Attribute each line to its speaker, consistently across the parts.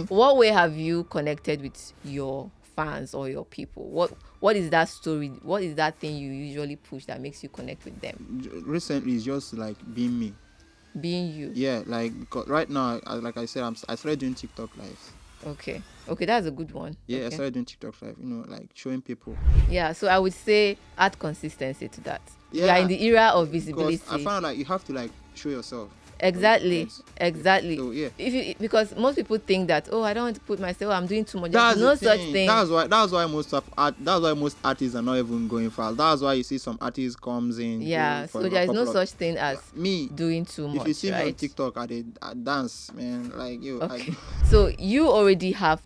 Speaker 1: What way have you connected with your fans or your people? What is that story? What is that thing you usually push that makes you connect with them?
Speaker 2: Recently, it's just like being me.
Speaker 1: Being you.
Speaker 2: Yeah, like because right now, like I said, I started doing TikTok lives.
Speaker 1: Okay. Okay, that's a good one.
Speaker 2: Yeah, I
Speaker 1: Okay.
Speaker 2: started doing TikTok live. Like showing people.
Speaker 1: Yeah, so I would say add consistency to that. We are in
Speaker 2: Yeah,
Speaker 1: the era of
Speaker 2: because I
Speaker 1: visibility.
Speaker 2: found like you have to like show yourself for it to
Speaker 1: Exactly.
Speaker 2: get.
Speaker 1: Exactly.
Speaker 2: So yeah,
Speaker 1: Because most people think that, oh, I don't want to put myself, I'm doing too much. There's
Speaker 2: that's the
Speaker 1: no such
Speaker 2: thing.
Speaker 1: thing.
Speaker 2: That's why most artists are not even going fast. That's why you see some artists comes in go
Speaker 1: Yeah,
Speaker 2: for
Speaker 1: so
Speaker 2: a
Speaker 1: there is no
Speaker 2: couple of
Speaker 1: such thing as
Speaker 2: me.
Speaker 1: doing too
Speaker 2: If you
Speaker 1: much,
Speaker 2: see me on
Speaker 1: right?
Speaker 2: TikTok, I dance, man. Like you,
Speaker 1: Okay. So you already have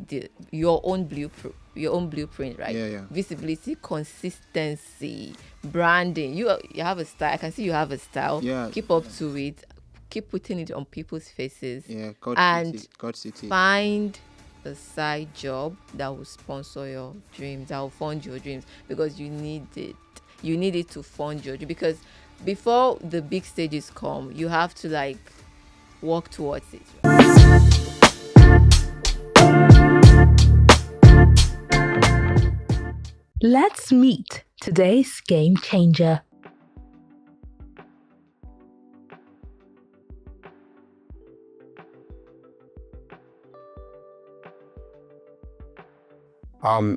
Speaker 1: your own blueprint, right?
Speaker 2: Yeah.
Speaker 1: Visibility, consistency, branding. You have a style. I can see you have a style.
Speaker 2: Yeah.
Speaker 1: Keep up to it. Keep putting it on people's faces.
Speaker 2: Yeah,
Speaker 1: And
Speaker 2: God City.
Speaker 1: find a side job that will sponsor your dreams, that will fund your dreams, because you need it. You need it to fund your dream, because before the big stages come, you have to like work towards it.
Speaker 3: Let's meet today's game changer.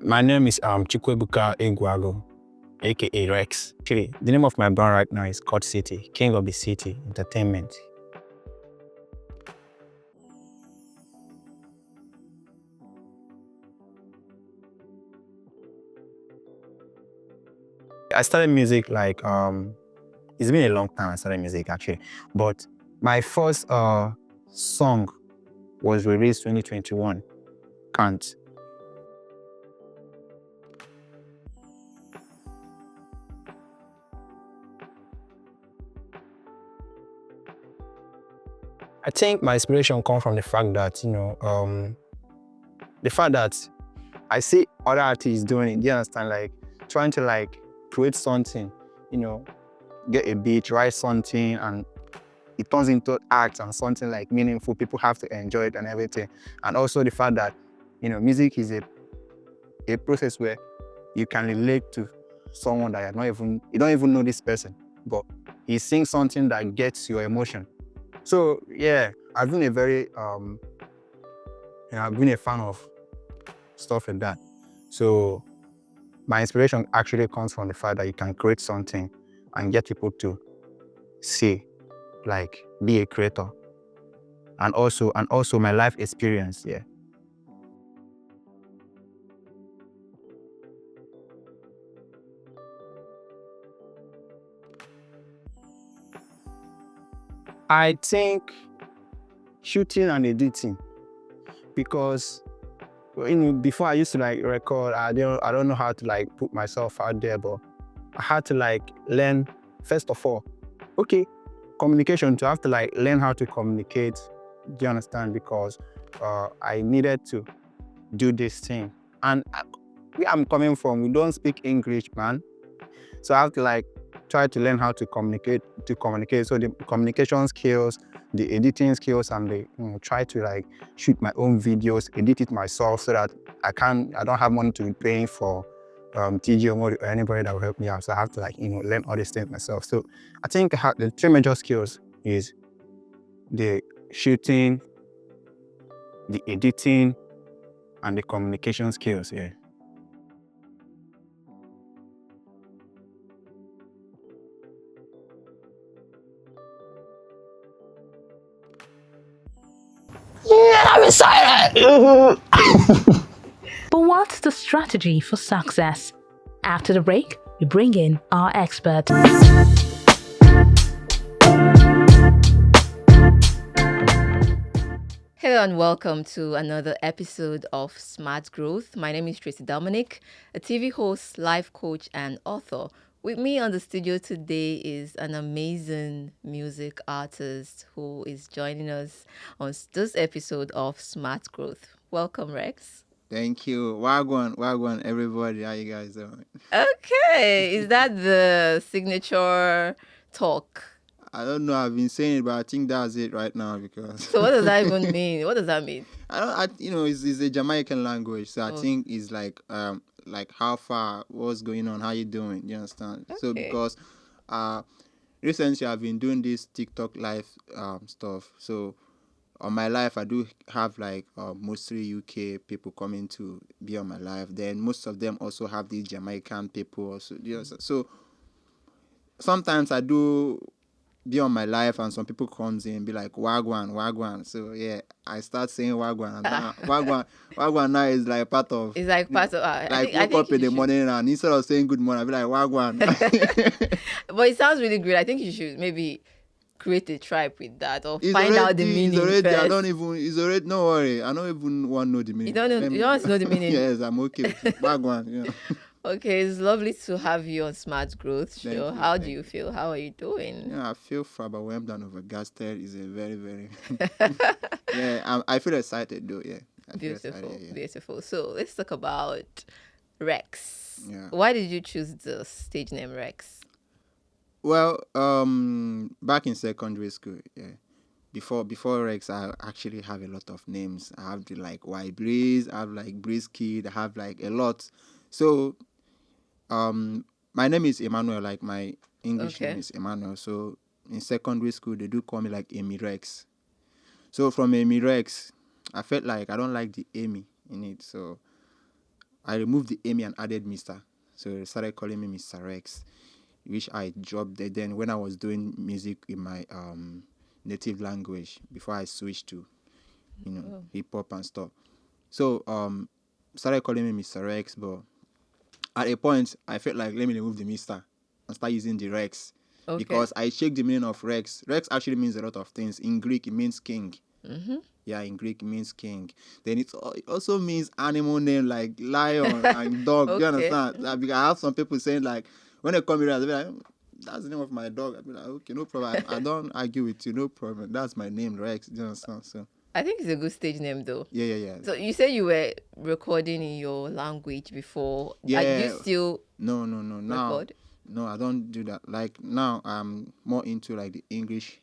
Speaker 4: My name is Chikwebuka Egwago, aka Rex. Actually, the name of my brand right now is God City, King of the City Entertainment. I started music like it's been a long time I started music actually, but my first song was released 2021. Can't. I think my inspiration comes from the fact that the fact that I see other artists doing it. Do you understand? Like trying to like create something, get a beat, write something, and it turns into art and something like meaningful. People have to enjoy it and everything. And also the fact that music is a process where you can relate to someone that you don't even know this person, but he sings something that gets your emotion. So yeah, I've been I've been a fan of stuff like that. So my inspiration actually comes from the fact that you can create something and get people to see, like be a creator. And also my life experience, yeah. I think shooting and editing, because before I used to like record, I don't know how to like put myself out there, but I had to like learn first of all, okay, communication, to have to like learn how to communicate. Do you understand? Because I needed to do this thing, and where I'm coming from, we don't speak English, man. So I have to like try to learn how to communicate. So the communication skills, the editing skills, and the try to like shoot my own videos, edit it myself, so that I don't have money to be paying for TG or anybody that will help me out. So I have to like learn all these things myself. So I think the three major skills is the shooting, the editing, and the communication skills. Yeah. I'm excited.
Speaker 3: But what's the strategy for success? After the break, we bring in our expert.
Speaker 1: Hello and welcome to another episode of Smart Growth. My name is Tracy Dominic, a TV host, life coach, and author. With me on the studio today is an amazing music artist who is joining us on this episode of Smart Growth. Welcome, Rex.
Speaker 2: Thank you. Wagwan, everybody. How you guys doing?
Speaker 1: Okay, is that the signature talk?
Speaker 2: I don't know. I've been saying it, but I think that's it right now because.
Speaker 1: So what does that even mean? What does that mean?
Speaker 2: I don't. It's a Jamaican language, so I
Speaker 1: Oh,
Speaker 2: think it's like how far, what's going on, how you doing? You understand? So
Speaker 1: okay.
Speaker 2: because uh recently I've been doing this TikTok live stuff. So on my life I do have like mostly UK people coming to be on my life. Then most of them also have these Jamaican people also. So sometimes I do be on my life and some people comes in and be like wagwan wagwan, so yeah, I start saying wagwan, and now wagwan now is like part of,
Speaker 1: It's like
Speaker 2: you know,
Speaker 1: part of.
Speaker 2: like
Speaker 1: I
Speaker 2: woke
Speaker 1: think
Speaker 2: up in
Speaker 1: you
Speaker 2: the
Speaker 1: should.
Speaker 2: morning and instead of saying good morning I be like wagwan.
Speaker 1: But it sounds really great. I think you should maybe create a tribe with that or
Speaker 2: It's
Speaker 1: find out the
Speaker 2: already,
Speaker 1: meaning
Speaker 2: I don't
Speaker 1: first.
Speaker 2: even, it's already, no worry, I don't even want to know the
Speaker 1: You
Speaker 2: meaning.
Speaker 1: don't know.
Speaker 2: Let
Speaker 1: You
Speaker 2: me
Speaker 1: don't want to know the meaning.
Speaker 2: yes, I'm okay with it. Wagwan.
Speaker 1: Okay, it's lovely to have you on Smart Growth Show.
Speaker 2: Thank you,
Speaker 1: How do
Speaker 2: thank
Speaker 1: you
Speaker 2: you.
Speaker 1: feel? How are you doing?
Speaker 2: I feel overwhelmed and overgasted. Is a very, very yeah. I feel excited though. Yeah, I feel excited.
Speaker 1: Beautiful,
Speaker 2: Yeah,
Speaker 1: beautiful. So let's talk about Rex.
Speaker 2: yeah.
Speaker 1: Why did you choose the stage name Rex?
Speaker 2: Well, back in secondary school, yeah. Before Rex, I actually have a lot of names. I have the like Y Breeze, I have like Breeze Kid, I have like a lot. So, my name is Emmanuel. Like my English name
Speaker 1: Okay.
Speaker 2: is Emmanuel. So in secondary school, they do call me like Amy Rex. So from Amy Rex, I felt like I don't like the Amy in it. So I removed the Amy and added Mr. So they started calling me Mr. Rex, which I dropped it then when I was doing music in my native language before I switched to
Speaker 1: Oh,
Speaker 2: hip hop and stuff. So started calling me Mr. Rex, but at a point I felt like let me remove the Mr. and start using the Rex
Speaker 1: okay.
Speaker 2: because I checked the meaning of Rex. Rex actually means a lot of things. In Greek it means king.
Speaker 1: Mm-hmm.
Speaker 2: Yeah, in Greek it means king. Then it also means animal name like lion and dog. Do you
Speaker 1: Okay.
Speaker 2: understand? Like, because I have some people saying like when they come here, they'll be like, that's the name of my dog. I'll be like, okay, no problem. I don't argue with you, no problem. That's my name, Rex. Do you understand? So
Speaker 1: I think it's a good stage name though.
Speaker 2: yeah.
Speaker 1: So you said you were recording in your language before. Do you
Speaker 2: Yeah.
Speaker 1: still
Speaker 2: No. Now,
Speaker 1: record?
Speaker 2: no, I don't do that. Like now, I'm more into like the English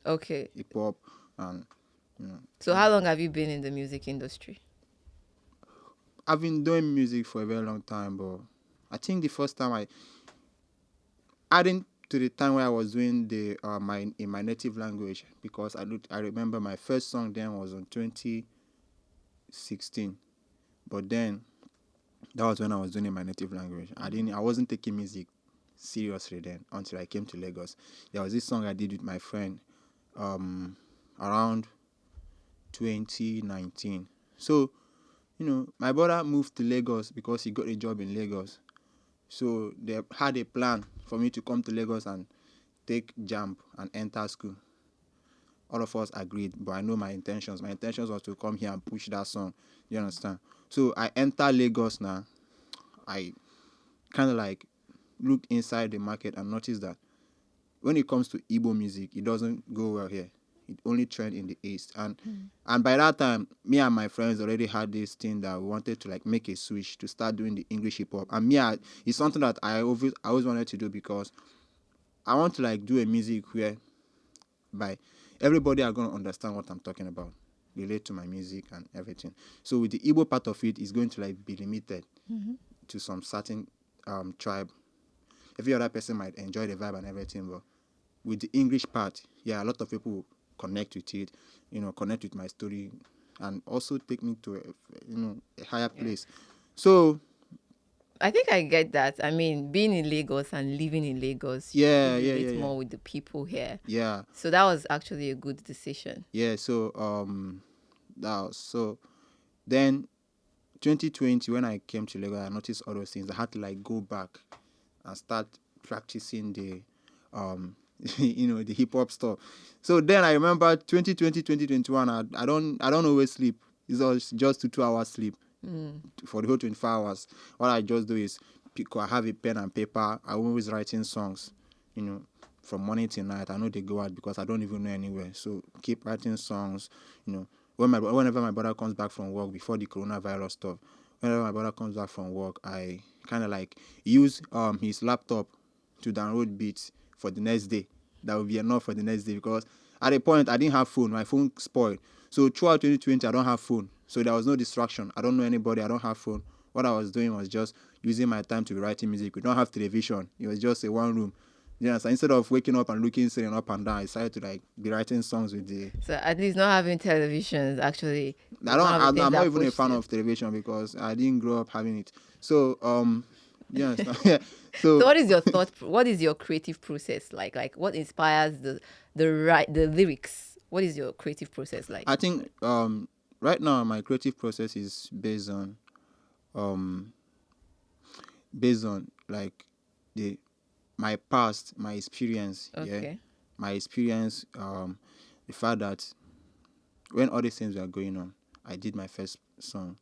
Speaker 1: Okay.
Speaker 2: hip hop and
Speaker 1: So how long have you been in the music industry?
Speaker 2: I've been doing music for a very long time, but I think the first time adding to the time where I was doing the my native language, because I remember my first song then was on 2016, but then that was when I was doing it in my native language. I wasn't taking music seriously then until I came to Lagos. There was this song I did with my friend around 2019. So my brother moved to Lagos because he got a job in Lagos. So they had a plan for me to come to Lagos and take jump and enter school. All of us agreed, but I know my intentions. My intentions was to come here and push that song. You understand? So I enter Lagos now. I kind of like looked inside the market and noticed that when it comes to Igbo music, it doesn't go well here. It only trend in the East. And by that time, me and my friends already had this thing that we wanted to like make a switch to start doing the English hip hop. And it's something that I always wanted to do because I want to like do a music where by everybody are gonna understand what I'm talking about, relate to my music and everything. So with the Igbo part of it, it's going to like be limited to some certain tribe. Every other person might enjoy the vibe and everything, but with the English part, yeah, a lot of people connect with it, connect with my story, and also take me to a higher place. So
Speaker 1: I think I get that. I mean, being in Lagos and living in Lagos, you
Speaker 2: yeah,
Speaker 1: could
Speaker 2: yeah,
Speaker 1: relate
Speaker 2: yeah, yeah,
Speaker 1: more with the people here.
Speaker 2: yeah,
Speaker 1: So that was actually a good decision.
Speaker 2: yeah. So then 2020 when I came to Lagos, I noticed all those things. I had to like go back and start practicing the the hip hop stuff. So then I remember 2020, 2021, I don't always sleep. It's just 2 hours sleep for the whole 24 hours. What I just do is I have a pen and paper. I'm always writing songs, from morning till night. I know they go out because I don't even know anywhere. So keep writing songs, whenever my brother comes back from work before the coronavirus stuff, whenever my brother comes back from work, I kind of like use his laptop to download beats for the next day. That will be enough for the next day because at a point I didn't have phone. My phone spoiled. So throughout 2020, I don't have phone. So there was no distraction. I don't know anybody. I don't have phone. What I was doing was just using my time to be writing music. We don't have television. It was just a one room. Yeah, so instead of waking up and looking, sitting up and down, I decided to like be writing songs with the.
Speaker 1: So at least not having televisions actually.
Speaker 2: I
Speaker 1: is
Speaker 2: don't.
Speaker 1: one of the
Speaker 2: I'm
Speaker 1: things
Speaker 2: not
Speaker 1: that
Speaker 2: even a
Speaker 1: pushed
Speaker 2: fan
Speaker 1: you.
Speaker 2: of television because I didn't grow up having it. So yeah.
Speaker 1: So what is your thought? What is your creative process like? Like what inspires the lyrics? What is your creative process like?
Speaker 2: I think right now my creative process is um based on like the my past, my experience. Yeah,
Speaker 1: Okay.
Speaker 2: my experience. The fact that when all these things were going on, I did my first song.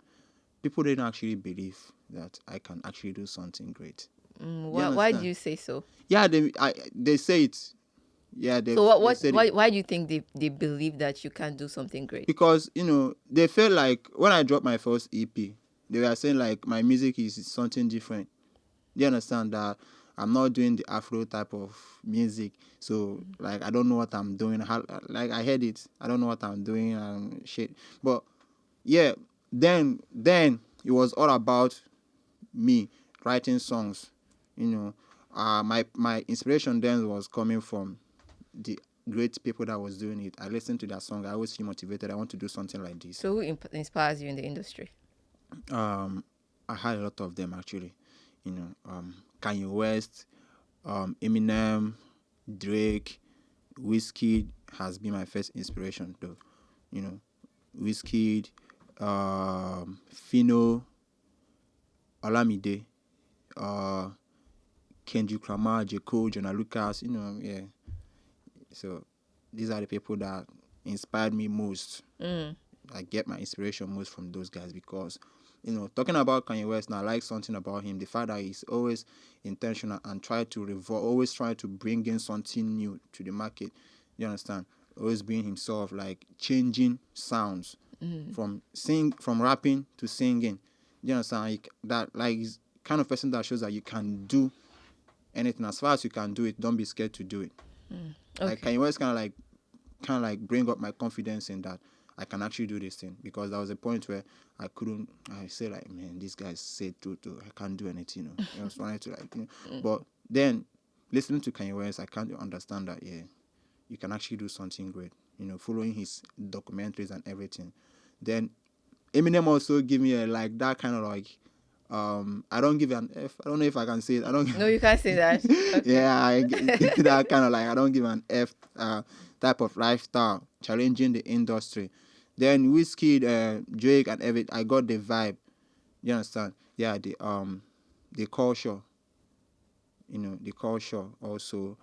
Speaker 2: People didn't actually believe that I can actually do something great. You
Speaker 1: Why do
Speaker 2: understand?
Speaker 1: you say so?
Speaker 2: Yeah, they say it. Yeah,
Speaker 1: So
Speaker 2: they said it.
Speaker 1: why do you think they believe that you can do something great?
Speaker 2: Because they felt like when I dropped my first EP, they were saying like my music is something different. You understand that I'm not doing the Afro type of music, so like I don't know what I'm doing. Like I heard it, I don't know what I'm doing and shit. But yeah, then it was all about me writing songs. My inspiration then was coming from the great people that was doing it. I listened to their song. I always feel motivated. I want to do something like this.
Speaker 1: So who inspires you in the industry?
Speaker 2: I had a lot of them actually. Kanye West, Eminem, Drake, Wizkid has been my first inspiration though. Wizkid, Fino, Olamide, Kendrick Lamar, J. Cole, Jonah Lucas, yeah. So these are the people that inspired me most. I get my inspiration most from those guys because, talking about Kanye West, now I like something about him. The fact that he's always intentional and always try to bring in something new to the market. You understand? Always being himself, like changing sounds from rapping to singing. You understand? He's kind of person that shows that you can do anything as far as you can do it. Don't be scared to do it. Like Kanye West kind of like bring up my confidence in that I can actually do this thing, because there was a point where I say like, man, these guys say too, I can't do anything, I was wanted to but then listening to Kanye West, I can't understand that, yeah, you can actually do something great, following his documentaries and everything. Then Eminem also give me like that kind of like, I don't give an F. I don't know if I can say it. I don't.
Speaker 1: No, you can't say that. Okay.
Speaker 2: Yeah, I get that kind of like I don't give an F type of lifestyle, challenging the industry. Then Wizkid, Drake, and everything. I got the vibe. You understand? Yeah, the culture. The culture also.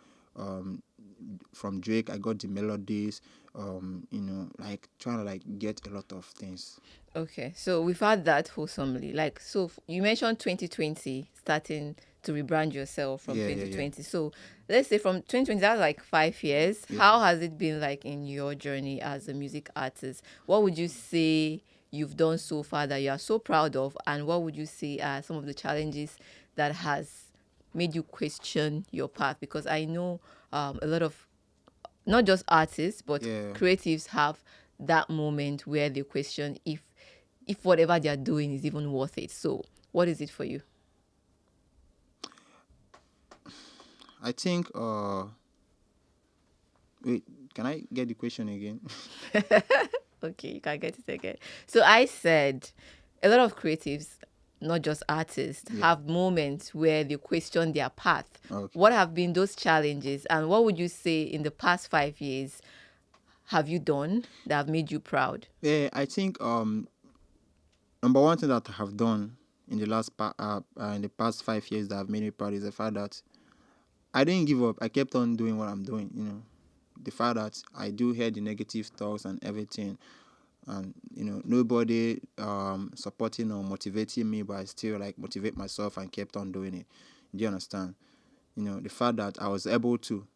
Speaker 2: From Drake, I got the melodies. Like trying to like get a lot of things.
Speaker 1: Okay, so we've had that wholesomely. Like, so you mentioned 2020 starting to rebrand yourself from
Speaker 2: Yeah,
Speaker 1: 2020. So let's say from 2020, that's like 5 years.
Speaker 2: Yeah.
Speaker 1: How has it been like in your journey as a music artist? What would you say you've done so far that you are so proud of? And what would you say are some of the challenges that has made you question your path? Because I know a lot of, not just artists, but
Speaker 2: Yeah.
Speaker 1: creatives have that moment where they question if whatever they're doing is even worth it. So what is it for you?
Speaker 2: I think wait, can I get the question again?
Speaker 1: Okay, you can get it again. So I said a lot of creatives, not just artists, have moments where they question their path.
Speaker 2: Okay.
Speaker 1: What have been those challenges, and what would you say in the past 5 years have you done that have made you proud?
Speaker 2: Yeah, I think number one thing that I have done in the past 5 years that have made me proud is the fact that I didn't give up. I kept on doing what I'm doing. The fact that I do hear the negative talks and everything, and nobody supporting or motivating me, but I still like motivate myself and kept on doing it. Do you understand? The fact that I was able to,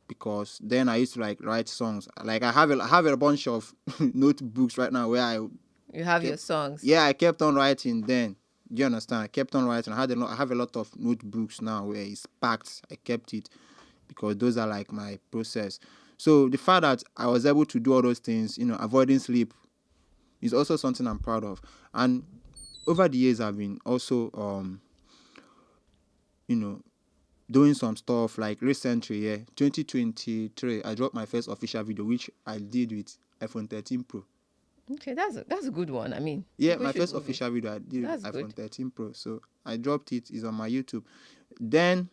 Speaker 2: because then I used to like write songs. Like I have a bunch of notebooks right now where
Speaker 1: You have your songs.
Speaker 2: I kept on writing then. Do you understand? I kept on writing. I have a lot of notebooks now where it's packed. I kept it because those are like my process. So the fact that I was able to do all those things, avoiding sleep, is also something I'm proud of. And over the years, I've been also, doing some stuff like recently, 2023, I dropped my first official video, which I did with iPhone 13 Pro.
Speaker 1: Okay, that's a good one. I mean,
Speaker 2: Yeah,
Speaker 1: people
Speaker 2: my
Speaker 1: should
Speaker 2: first
Speaker 1: move it.
Speaker 2: official video I did with
Speaker 1: That's
Speaker 2: iPhone
Speaker 1: good.
Speaker 2: 13 Pro. So I dropped it. It's on my YouTube. Then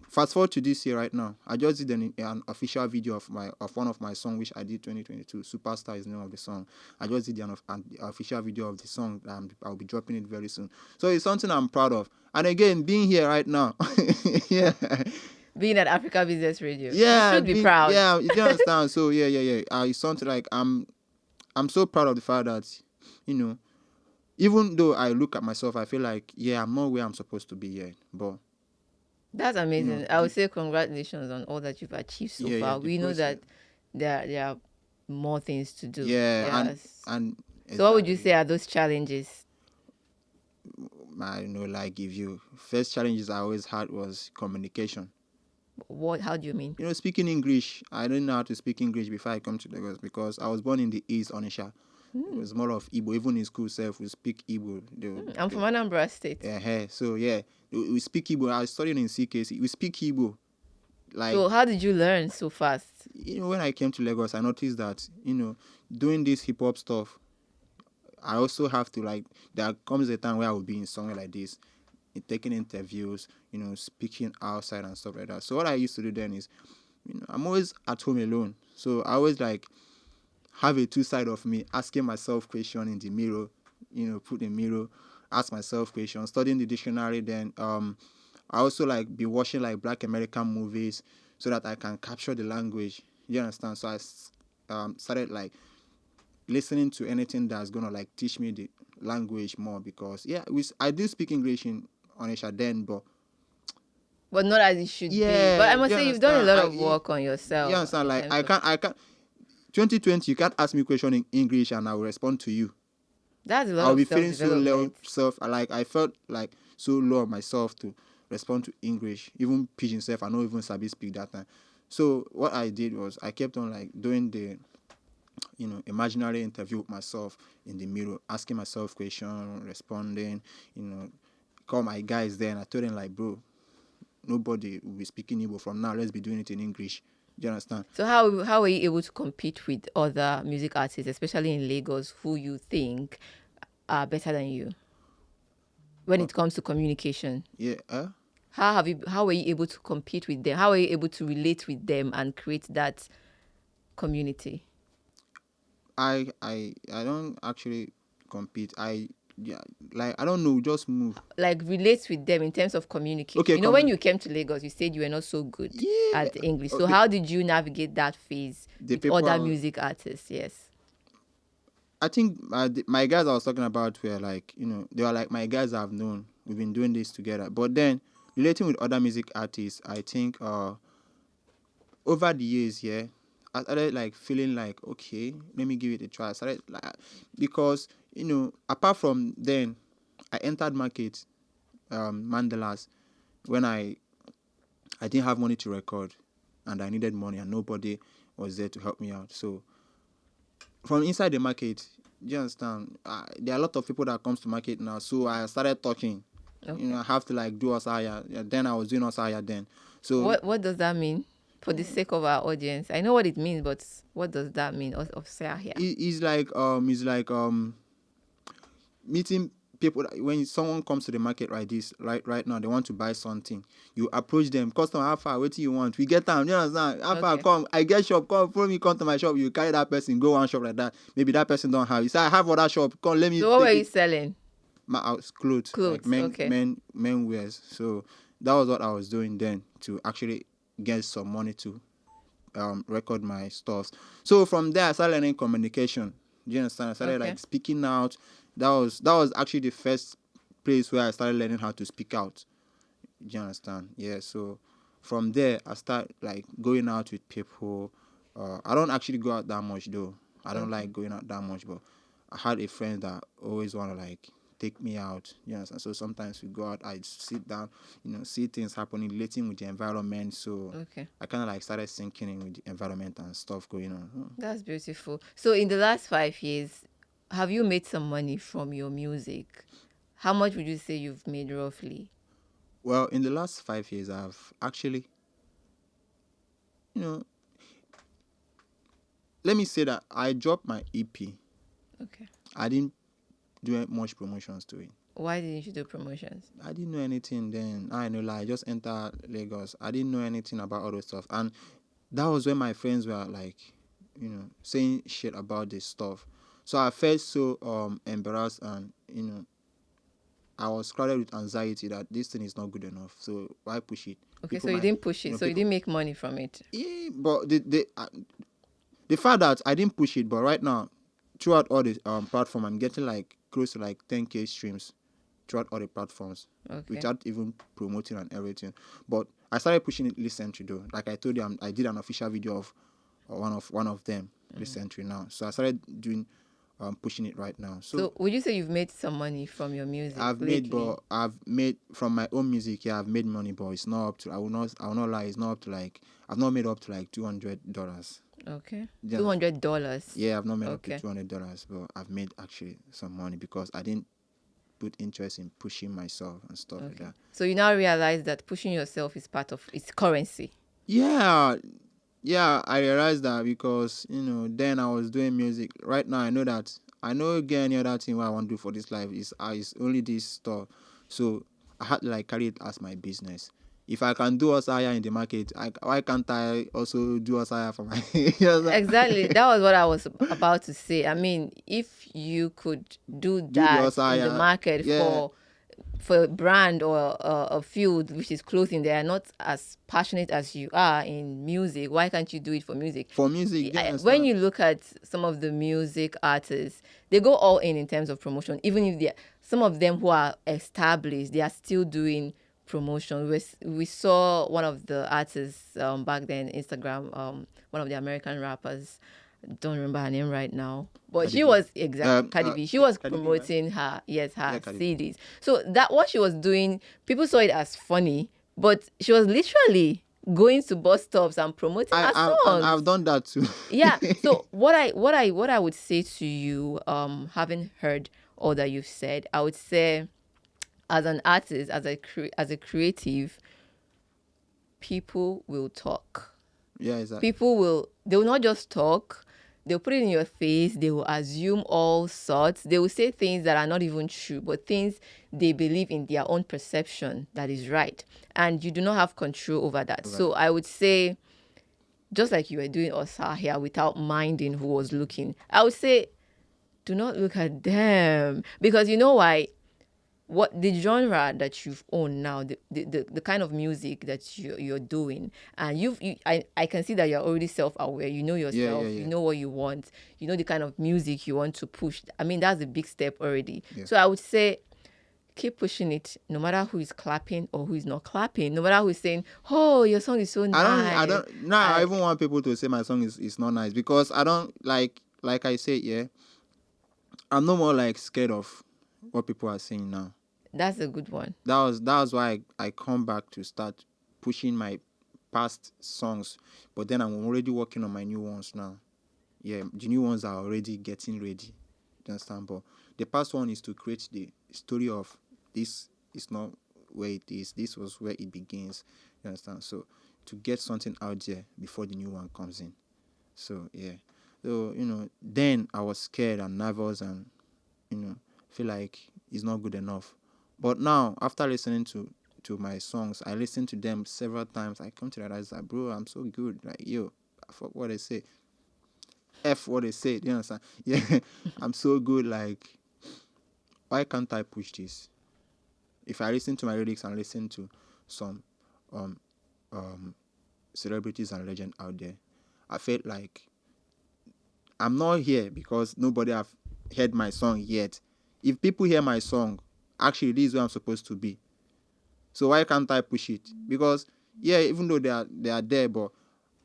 Speaker 2: fast forward to this year right now. I just did an official video of one of my songs, which I did 2022. Superstar is the name of the song. I just did an official video of the song. I'll be dropping it very soon. So it's something I'm proud of. And again, being here right now, yeah,
Speaker 1: Being at Africa Business Radio, you
Speaker 2: yeah,
Speaker 1: should be proud.
Speaker 2: yeah. You understand? So yeah. It's something like I'm so proud of the fact that, even though I look at myself, I feel like, I'm not where I'm supposed to be yet. But
Speaker 1: That's amazing. I would say congratulations on all that you've achieved so far.
Speaker 2: the
Speaker 1: We know
Speaker 2: process.
Speaker 1: that there are more things to do.
Speaker 2: Yeah,
Speaker 1: Yes.
Speaker 2: and
Speaker 1: So what would you
Speaker 2: exactly.
Speaker 1: say are those challenges?
Speaker 2: I like if you first challenges I always had was communication.
Speaker 1: How do you mean?
Speaker 2: Speaking English. I didn't know how to speak English before I come to Lagos because I was born in the East, Onisha. It was more of Igbo. Even in school self, we speak Igbo.
Speaker 1: I'm from Anambra State.
Speaker 2: So yeah, we speak Igbo. I studied in CKC. We speak Igbo. Like,
Speaker 1: So how did you learn so fast?
Speaker 2: when I came to Lagos, I noticed that, doing this hip hop stuff, I also have to, there comes a time where I will be in somewhere like this, taking interviews, speaking outside and stuff like that. So what I used to do then is, I'm always at home alone. So I always have a two side of me, asking myself questions in the mirror, put the mirror, ask myself questions, studying the dictionary. Then I also be watching Black American movies so that I can capture the language. You understand? So I started listening to anything that's gonna teach me the language more, because I do speak English in Onisha then, but
Speaker 1: not as it should be.
Speaker 2: yeah,
Speaker 1: But I must
Speaker 2: you
Speaker 1: say you've done a
Speaker 2: understand?
Speaker 1: lot of work on yourself.
Speaker 2: You understand?
Speaker 1: in
Speaker 2: I
Speaker 1: terms of-
Speaker 2: can't. 2020, you can't ask me a question in English and I will respond to you.
Speaker 1: That's a lot
Speaker 2: I'll
Speaker 1: of
Speaker 2: be feeling so low
Speaker 1: self-development.
Speaker 2: I felt so low of myself to respond to English, even pidgin self. I don't even sabi speak that time. So what I did was I kept on doing the imaginary interview with myself in the mirror, asking myself questions, responding. Call my guys there and I told them bro, nobody will be speaking Igbo from now. Let's be doing it in English. Do you understand?
Speaker 1: So how were you able to compete with other music artists, especially in Lagos, who you think are better than you when it comes to communication?
Speaker 2: Yeah.
Speaker 1: How were you able to compete with them? How were you able to relate with them and create that community?
Speaker 2: I don't actually compete. I don't know, just move.
Speaker 1: Relate with them in terms of communication.
Speaker 2: Okay,
Speaker 1: When you came to Lagos, you said you were not so good at English. So how did you navigate that phase with other music artists? Yes.
Speaker 2: I think my guys I was talking about were they were my guys I've known. We've been doing this together. But then relating with other music artists, I think over the years, I started feeling okay, let me give it a try. I started because apart from then, I entered market, Mandalas, when I didn't have money to record, and I needed money, and nobody was there to help me out. So from inside the market, do you understand? There are a lot of people that comes to market now. So I started talking.
Speaker 1: Okay.
Speaker 2: I have to do Osaya. Then I was doing Osaya then. So
Speaker 1: What does that mean? For the sake of our audience, I know what it means, but what does that mean? Of here.
Speaker 2: It's meeting people. When someone comes to the market right now, they want to buy something. You approach them, customer, how far? What do you want? We get time. You understand? How far?
Speaker 1: Okay.
Speaker 2: Come. I get shop. Come, follow me. Come to my shop. You carry that person. Go one shop like that. Maybe that person don't have. You say I have other shop. Come, let me.
Speaker 1: So what were
Speaker 2: take
Speaker 1: you
Speaker 2: it.
Speaker 1: selling?
Speaker 2: My house clothes,
Speaker 1: Okay.
Speaker 2: men wears. So that was what I was doing then to actually get some money to record my stuff. So from there I started learning communication. Do you understand? I started speaking out. That was actually the first place where I started learning how to speak out. Do you understand? Yeah. So from there I start going out with people. I don't actually go out that much though. I don't like going out that much, but I had a friend that always want to take me out. Yes, and so sometimes we go out, I sit down, see things happening, relating with the environment. So
Speaker 1: Okay.
Speaker 2: I kind of like started sinking in with the environment and stuff going on.
Speaker 1: That's beautiful. So in the last 5 years, have you made some money from your music? How much would you say you've made roughly?
Speaker 2: Well, in the last 5 years, I've actually, you know, let me say that I dropped my EP.
Speaker 1: Okay.
Speaker 2: I didn't do much promotions to it.
Speaker 1: Why didn't you do promotions?
Speaker 2: I didn't know anything then. I know, like, I just entered Lagos. I didn't know anything about all those stuff. And that was when my friends were like, saying shit about this stuff. So I felt so embarrassed, and I was crowded with anxiety that this thing is not good enough. So why push it?
Speaker 1: Okay,
Speaker 2: People
Speaker 1: so you
Speaker 2: might-
Speaker 1: didn't push it, so you
Speaker 2: people-
Speaker 1: didn't make money from it.
Speaker 2: Yeah, but the fact that I didn't push it, but right now, throughout all the platform, I'm getting like close to like 10K streams throughout all the platforms,
Speaker 1: Okay.
Speaker 2: without even promoting and everything. But I started pushing it recently though. Like I told you, I did an official video of one of them recently now. So I started doing pushing it right now.
Speaker 1: So would you say you've made some money from your music
Speaker 2: I've made from my own music. Yeah, I've made money, but it's not up to. I will not lie. It's not up to like. I've not made up to like $200.
Speaker 1: Okay.
Speaker 2: Yeah.
Speaker 1: $200.
Speaker 2: Yeah, I've not made
Speaker 1: Okay.
Speaker 2: up to $200, but I've made actually some money because I didn't put interest in pushing myself and stuff like
Speaker 1: Okay.
Speaker 2: that.
Speaker 1: So you now realize that pushing yourself is part of its currency.
Speaker 2: Yeah, I realized that because then I was doing music. Right now, I know that I know get any other thing what I want to do for this life is only this stuff. So I had to like carry it as my business. If I can do us higher in the market, why can't I also do us higher for my?
Speaker 1: Exactly. That was what I was about to say. I mean, if you could do that
Speaker 2: yours
Speaker 1: in the
Speaker 2: higher,
Speaker 1: market
Speaker 2: yeah.
Speaker 1: for a brand or a field which is clothing, they are not as passionate as you are in music. Why can't you do it for music?
Speaker 2: For music, yeah,
Speaker 1: When you look at some of the music artists, they go all in terms of promotion. Even if some of them who are established, they are still doing promotion. We saw one of the artists back then, Instagram, one of the American rappers. Don't remember her name right now, but
Speaker 2: Cardi
Speaker 1: she
Speaker 2: B.
Speaker 1: was Cardi B. She was
Speaker 2: Cardi B,
Speaker 1: promoting her
Speaker 2: Cardi B.
Speaker 1: CDs. So that what she was doing, people saw it as funny, but she was literally going to bus stops and promoting her songs.
Speaker 2: I've done that too.
Speaker 1: Yeah. So what I would say to you, having heard all that you've said, I would say, as an artist, as a creative, people will talk.
Speaker 2: Yeah, exactly.
Speaker 1: They will not just talk, they'll put it in your face, they will assume all sorts, they will say things that are not even true, but things they believe in their own perception that is right. And you do not have control over that. So I would say, just like you were doing Osa here without minding who was looking, I would say, do not look at them. Because you know why? What the genre that you've owned now, the kind of music that you're doing, and I can see that you're already self-aware. You know yourself.
Speaker 2: Yeah.
Speaker 1: You know what you want. You know the kind of music you want to push. I mean, that's a big step already.
Speaker 2: Yeah.
Speaker 1: So I would say, keep pushing it, no matter who is clapping or who is not clapping, no matter who is saying, "Oh, your song is so nice."
Speaker 2: I even want people to say my song is not nice because I don't like I said, yeah. I'm no more like scared of what people are saying now.
Speaker 1: That's a good one.
Speaker 2: That was why I come back to start pushing my past songs, but then I'm already working on my new ones now. Yeah, the new ones are already getting ready. You understand? But the past one is to create the story of this is not where it is. This was where it begins. You understand? So to get something out there before the new one comes in. So yeah. So then I was scared and nervous and feel like it's not good enough. But now after listening to my songs, I listen to them several times. I come to realize that, bro, I'm so good. Like, yo, fuck what they say. F what they say. Do you understand? Yeah, I'm so good. Like, why can't I push this? If I listen to my lyrics and listen to some celebrities and legends out there, I felt like I'm not here because nobody have heard my song yet. If people hear my song, actually this is where I'm supposed to be. So why can't I push it? Because yeah, even though they are there, but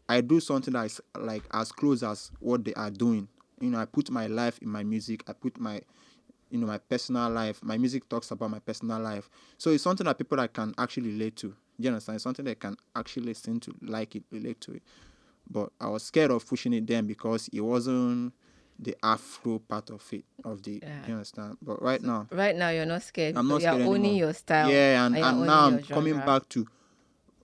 Speaker 2: I do something that is like as close as what they are doing. I put my life in my music. I put my my personal life. My music talks about my personal life. So it's something that people that can actually relate to. Do you understand? It's something they can actually listen to, like it, relate to it. But I was scared of pushing it then because it wasn't the Afro part of it,
Speaker 1: Yeah.
Speaker 2: you understand? But right now,
Speaker 1: Right now, you're not scared
Speaker 2: I'm not
Speaker 1: because you're
Speaker 2: scared
Speaker 1: owning
Speaker 2: anymore.
Speaker 1: your style.
Speaker 2: Yeah, and
Speaker 1: you're
Speaker 2: now
Speaker 1: owning
Speaker 2: I'm
Speaker 1: your
Speaker 2: coming
Speaker 1: genre.
Speaker 2: back to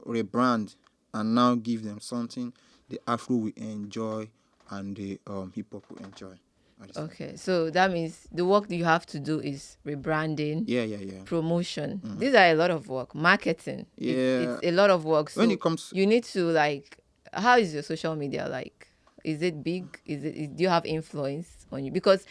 Speaker 2: rebrand and now give them something the Afro will enjoy and the hip hop will enjoy.
Speaker 1: Okay, so that means the work that you have to do is rebranding,
Speaker 2: Yeah.
Speaker 1: promotion. These are a lot of work. Marketing. It's a lot of work. So
Speaker 2: When it comes,
Speaker 1: you need to like, how is your social media like? Is it big? Do you have influence on you? Because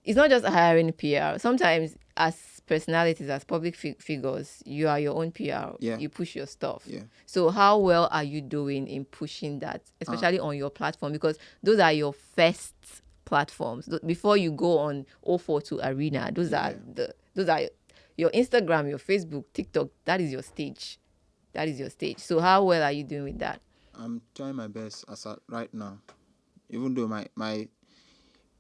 Speaker 1: it's not just hiring PR. Sometimes as personalities, as public figures, you are your own PR.
Speaker 2: Yeah.
Speaker 1: You push your stuff.
Speaker 2: Yeah.
Speaker 1: So how well are you doing in pushing that, especially on your platform? Because those are your first platforms. Before you go on 042 Arena, those are your Instagram, your Facebook, TikTok. That is your stage. So how well are you doing with that?
Speaker 2: I'm trying my best as at right now. Even though my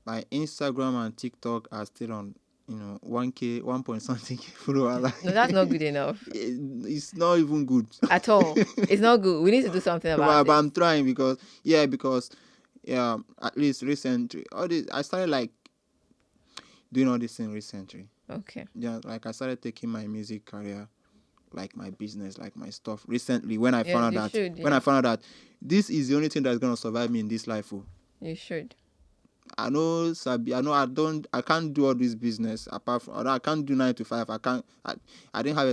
Speaker 2: Instagram and TikTok are still on 1K, 1 point something followers.
Speaker 1: No, that's not good enough
Speaker 2: It's not even good
Speaker 1: at all. It's not good. We need to do something about
Speaker 2: but
Speaker 1: it.
Speaker 2: I'm trying because at least recently I started like doing all this thing recently.
Speaker 1: Okay.
Speaker 2: Yeah, like I started taking my music career like my business, like my stuff recently when I found out that this is the only thing that's gonna survive me in this life.
Speaker 1: You should.
Speaker 2: I know I can't do all this business apart from I can't do 9 to 5. I don't have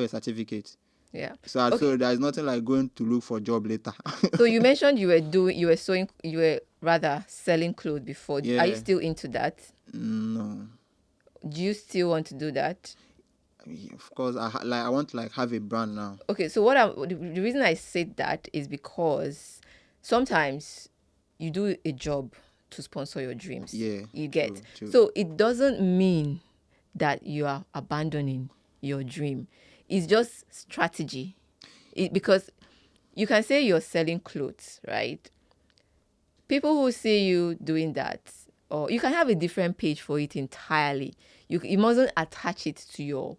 Speaker 2: a certificate.
Speaker 1: Yeah.
Speaker 2: So there's nothing like going to look for a job later.
Speaker 1: So you mentioned you were rather selling clothes before.
Speaker 2: Yeah.
Speaker 1: Are you still into that?
Speaker 2: No.
Speaker 1: Do you still want to do that?
Speaker 2: Of course, I want to like have a brand now.
Speaker 1: Okay, so the reason I said that is because sometimes you do a job to sponsor your dreams.
Speaker 2: Yeah,
Speaker 1: You get.
Speaker 2: true.
Speaker 1: So it doesn't mean that you are abandoning your dream. It's just strategy. Because you can say you're selling clothes, right? People who see you doing that, or you can have a different page for it entirely. You mustn't attach it to your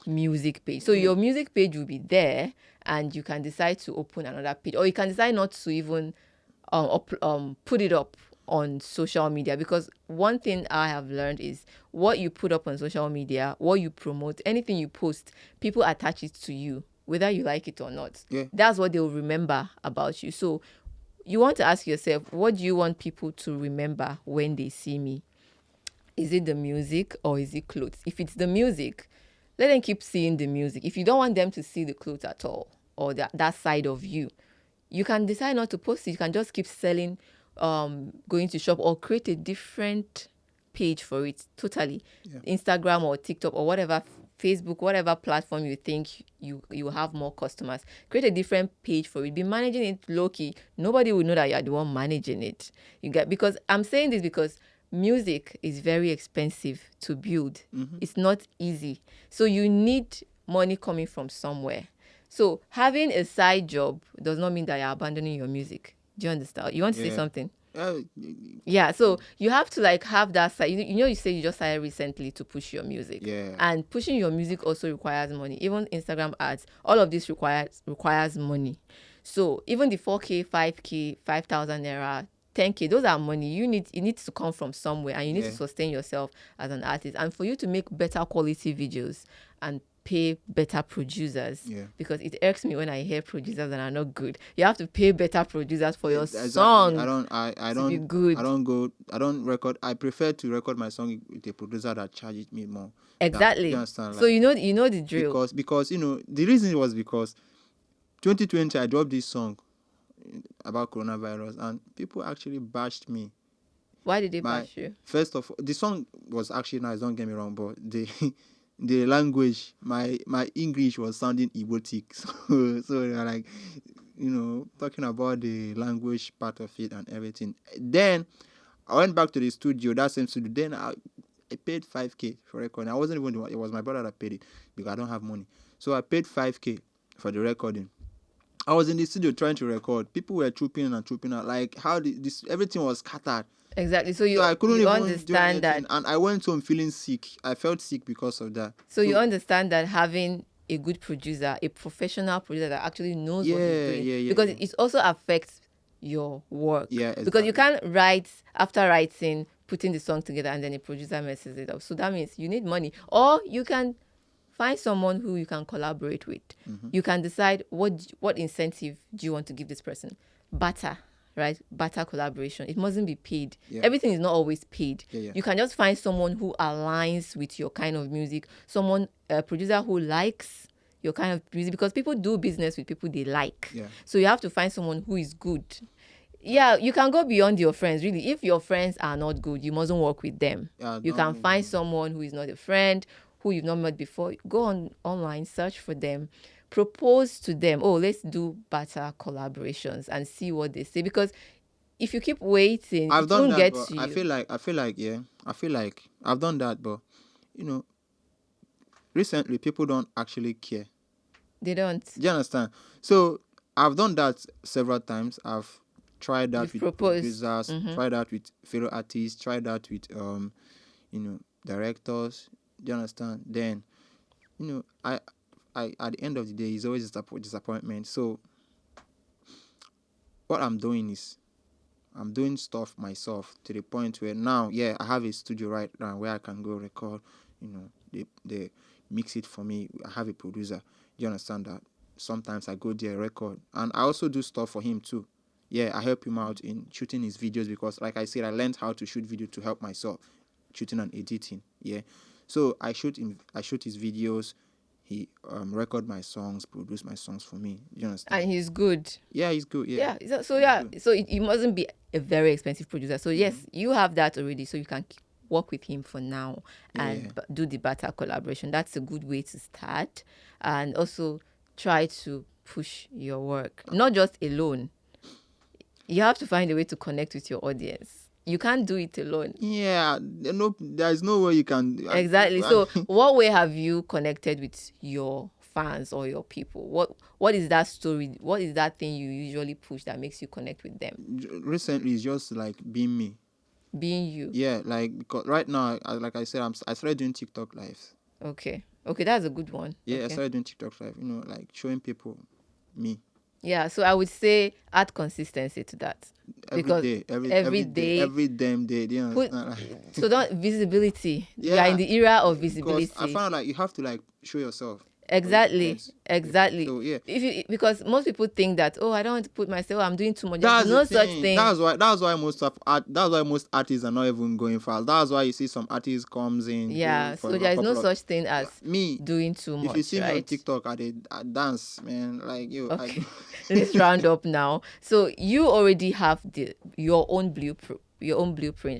Speaker 1: music page. So your music page will be there, and you can decide to open another page, or you can decide not to even put it up on social media. Because one thing I have learned is what you put up on social media, what you promote, anything you post, people attach it to you, whether you like it or not.
Speaker 2: Yeah.
Speaker 1: That's what they'll remember about you. So you want to ask yourself, what do you want people to remember when they see me? Is it the music or is it clothes? If it's the music, let them keep seeing the music. If you don't want them to see the clothes at all, or that side of you, you can decide not to post it. You can just keep selling, going to shop, or create a different page for it totally. Yeah. Instagram or TikTok or whatever, Facebook, whatever platform you think you have more customers. Create a different page for it. Be managing it low-key. Nobody will know that you're the one managing it. Because I'm saying this because music is very expensive to build. Mm-hmm. It's not easy. So you need money coming from somewhere. So having a side job does not mean that you're abandoning your music. Do you understand? You want to say something? Yeah, so you have to like have that side. You say you just started recently to push your music.
Speaker 2: Yeah.
Speaker 1: And pushing your music also requires money. Even Instagram ads, all of this requires money. So even the 4K, 5K, 5,000 naira, 10K, those are money. It needs to come from somewhere, and you need to sustain yourself as an artist. And for you to make better quality videos and pay better producers, because it irks me when I hear producers that are not good. You have to pay better producers for your song.
Speaker 2: I don't be good. I don't record. I prefer to record my song with a producer that charges me more.
Speaker 1: Exactly.
Speaker 2: You understand?
Speaker 1: So you know the drill.
Speaker 2: Because the reason was because 2020 I dropped this song about coronavirus and people actually bashed me.
Speaker 1: Why did they bash you?
Speaker 2: First of all, the song was actually nice, don't get me wrong, but the language, my English was sounding erotic. So they were like, talking about the language part of it and everything. Then I went back to the studio, that same studio. Then I paid 5K for recording. I wasn't even the one, it was my brother that paid it because I don't have money. So I paid 5K for the recording. I was in the studio trying to record. People were trooping out. Like how everything was scattered.
Speaker 1: Exactly. So
Speaker 2: So I couldn't
Speaker 1: you
Speaker 2: even do
Speaker 1: understand that.
Speaker 2: anything, and I went home feeling sick. I felt sick because of that.
Speaker 1: So you understand that having a good producer, a professional producer that actually knows what he's doing, because
Speaker 2: yeah.
Speaker 1: it also affects your work.
Speaker 2: Yeah,
Speaker 1: Because you
Speaker 2: exactly.
Speaker 1: can't write after writing, putting the song together, and then a producer messes it up. So that means you need money, or you can find someone who you can collaborate with. You can decide what incentive do you want to give this person. Barter, right? Barter collaboration. It mustn't be paid.
Speaker 2: Yeah.
Speaker 1: Everything is not always paid.
Speaker 2: Yeah.
Speaker 1: You can just find someone who aligns with your kind of music, a producer who likes your kind of music, because people do business with people they like.
Speaker 2: Yeah.
Speaker 1: So you have to find someone who is good. Yeah, you can go beyond your friends, really. If your friends are not good, you mustn't work with them.
Speaker 2: Yeah,
Speaker 1: You can find someone who is not a friend, who you've not met before. Go online, search for them, propose to them. Oh, let's do better collaborations and see what they say. Because if you keep waiting,
Speaker 2: I've
Speaker 1: it
Speaker 2: done
Speaker 1: won't
Speaker 2: that,
Speaker 1: get
Speaker 2: but
Speaker 1: to you.
Speaker 2: I feel like I've done that, but recently people don't actually care.
Speaker 1: They don't.
Speaker 2: Do you understand? So I've done that several times. I've tried that
Speaker 1: You've
Speaker 2: with
Speaker 1: proposed.
Speaker 2: producers, tried that with fellow artists, tried that with directors. Do you understand? Then, I at the end of the day, it's always disappointment. So what I'm doing is I'm doing stuff myself to the point where now, I have a studio right now where I can go record. They mix it for me. I have a producer. Do you understand that? Sometimes I go there, record, and I also do stuff for him too. Yeah, I help him out in shooting his videos because, like I said, I learned how to shoot video to help myself, shooting and editing. Yeah, so I shoot his videos. He record my songs, produce my songs for me. You understand?
Speaker 1: And he's good.
Speaker 2: Yeah, he's good. Yeah.
Speaker 1: So it mustn't be a very expensive producer. So yes, you have that already, so you can work with him for now and do the better collaboration. That's a good way to start, and also try to push your work, not just alone. You have to find a way to connect with your audience. You can't do it alone.
Speaker 2: Yeah, no, there's no way you can.
Speaker 1: Exactly. So what way have you connected with your fans or your people? What is that story? What is that thing you usually push that makes you connect with them?
Speaker 2: Recently, it's just like being me.
Speaker 1: Being you.
Speaker 2: Yeah, like because right now, like I said, I started doing TikTok lives.
Speaker 1: Okay, that's a good one.
Speaker 2: Yeah,
Speaker 1: okay.
Speaker 2: I started doing TikTok live. Like showing people me.
Speaker 1: Yeah, so I would say add consistency to that.
Speaker 2: Every damn day. Do you understand?
Speaker 1: So don't visibility.
Speaker 2: Yeah,
Speaker 1: we are in the era of visibility.
Speaker 2: Because I found like you have to like show yourself.
Speaker 1: Exactly.
Speaker 2: So yeah.
Speaker 1: Because most people think that, I don't want to put myself. I'm doing too much. There's no such thing.
Speaker 2: That's why most artists are not even going fast. That's why you see some artists comes in.
Speaker 1: Yeah. So there is no such thing as me doing too much.
Speaker 2: If you see
Speaker 1: me
Speaker 2: on TikTok, I dance, man. Like you.
Speaker 1: Okay. Let's round up now. So you already have your own blueprint,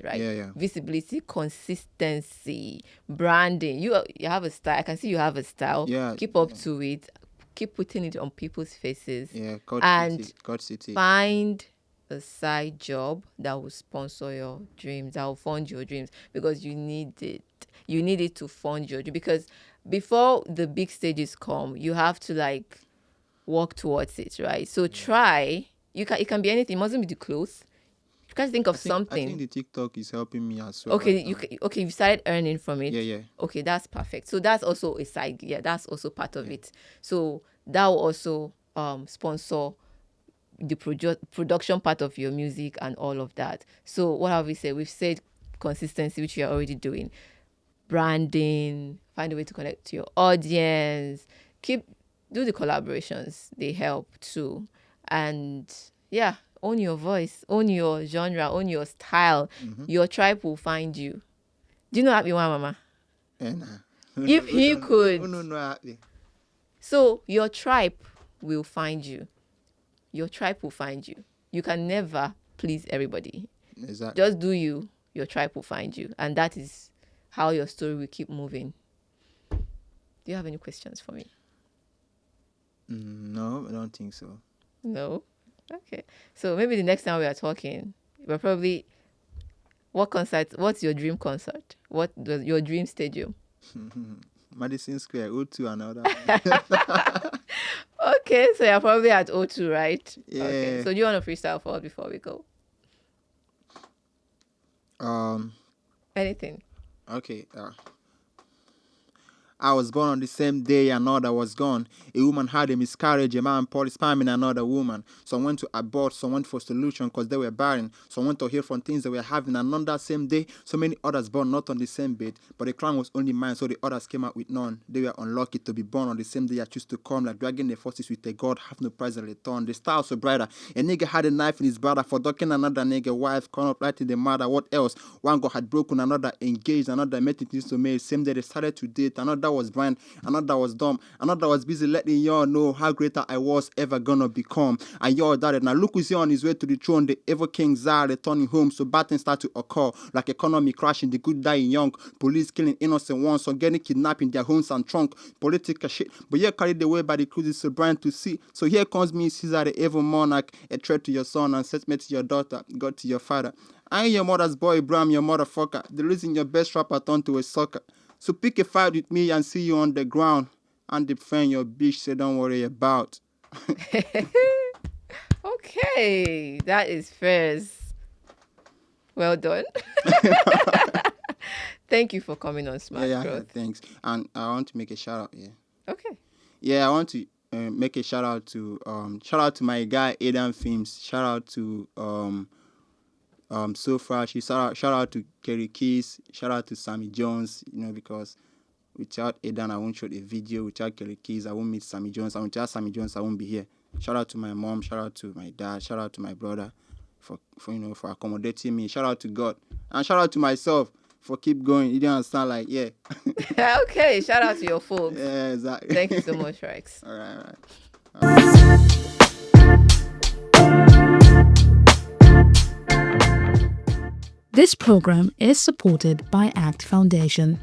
Speaker 1: right?
Speaker 2: Yeah.
Speaker 1: Visibility, consistency, branding. You have a style. I can see you have a style.
Speaker 2: Yeah.
Speaker 1: Keep up to it. Keep putting it on people's faces.
Speaker 2: Yeah. God City.
Speaker 1: Find a side job that will sponsor your dreams, that will fund your dreams, because you need it. You need it to fund your dream, because before the big stages come, you have to like work towards it, right? So try. It can be anything. It mustn't be the clothes. You can think of something.
Speaker 2: I think the TikTok is helping me as well.
Speaker 1: Okay, you started earning from it.
Speaker 2: Yeah.
Speaker 1: Okay, that's perfect. So that's also a side. Yeah, that's also part of it. So that will also sponsor the production part of your music and all of that. So what have we said? We've said consistency, which you're already doing. Branding, find a way to connect to your audience. Do the collaborations. They help too. And yeah, own your voice, own your genre, own your style. Your tribe will find you. Do you know Happy One, Mama? If he could.
Speaker 2: No.
Speaker 1: So your tribe will find you. Your tribe will find you. You can never please everybody.
Speaker 2: Exactly.
Speaker 1: Just do you. Your tribe will find you. And that is how your story will keep moving. Do you have any questions for me?
Speaker 2: No, I don't think so.
Speaker 1: No? Okay. So maybe the next time we are talking, we're probably... What's your dream concert? Your dream stadium?
Speaker 2: Madison Square, O2 and all that.
Speaker 1: Okay, so you're probably at O2, right?
Speaker 2: Yeah.
Speaker 1: Okay. So do you want to freestyle for us before we go?
Speaker 2: Um.
Speaker 1: Anything.
Speaker 2: Okay. I was born on the same day another was gone. A woman had a miscarriage, a man poured sperm in another woman. Some went to abort, some went for solution because they were barren. Some went to heal from things they were having another same day. So many others born not on the same bed, but the crown was only mine, so the others came out with none. They were unlucky to be born on the same day I choose to come, like dragging the forces with a god, have no prize in return. The stars were brighter. A nigga had a knife in his brother for ducking another nigga wife, caught up right in the mother. What else? One god had broken, another engaged, another met it to marry. Same day they started to date, another was blind, another was dumb, another was busy letting y'all know how greater I was ever gonna become. And y'all doubted. Now look who's here on his way to the throne, the ever king Zara returning home. So bad things start to occur, like economy crashing, the good dying young, police killing innocent ones, so getting kidnapped in their homes and trunk, political shit. But you're carried away by the cruises so bright to see. So here comes me, Caesar, the evil monarch, a threat to your son and set me to your daughter, God to your father. I ain't your mother's boy, bro, I'm your motherfucker. The reason your best rapper turned to a sucker. So pick a fight with me and see you on the ground and defend your bitch, so don't worry about.
Speaker 1: Okay, that is first. Well done. Thank you for coming on Smart
Speaker 2: Yeah,
Speaker 1: Growth.
Speaker 2: thanks. And I want to make a shout out,
Speaker 1: Okay.
Speaker 2: Yeah, I want to make a shout out to my guy Aidan Films. Shout out to So Far. Shout out to Kerry Keys. Shout out to Sammy Jones. Because without Aidan, I won't shoot a video. Without Kerry Keys, I won't meet Sammy Jones. And without Sammy Jones, I won't be here. Shout out to my mom. Shout out to my dad. Shout out to my brother for accommodating me. Shout out to God, and shout out to myself for keep going. You didn't understand, like, yeah.
Speaker 1: Okay, shout out to your folks.
Speaker 2: Yeah, exactly.
Speaker 1: Thank you so much, Rex.
Speaker 2: All right.
Speaker 3: This program is supported by ACT Foundation.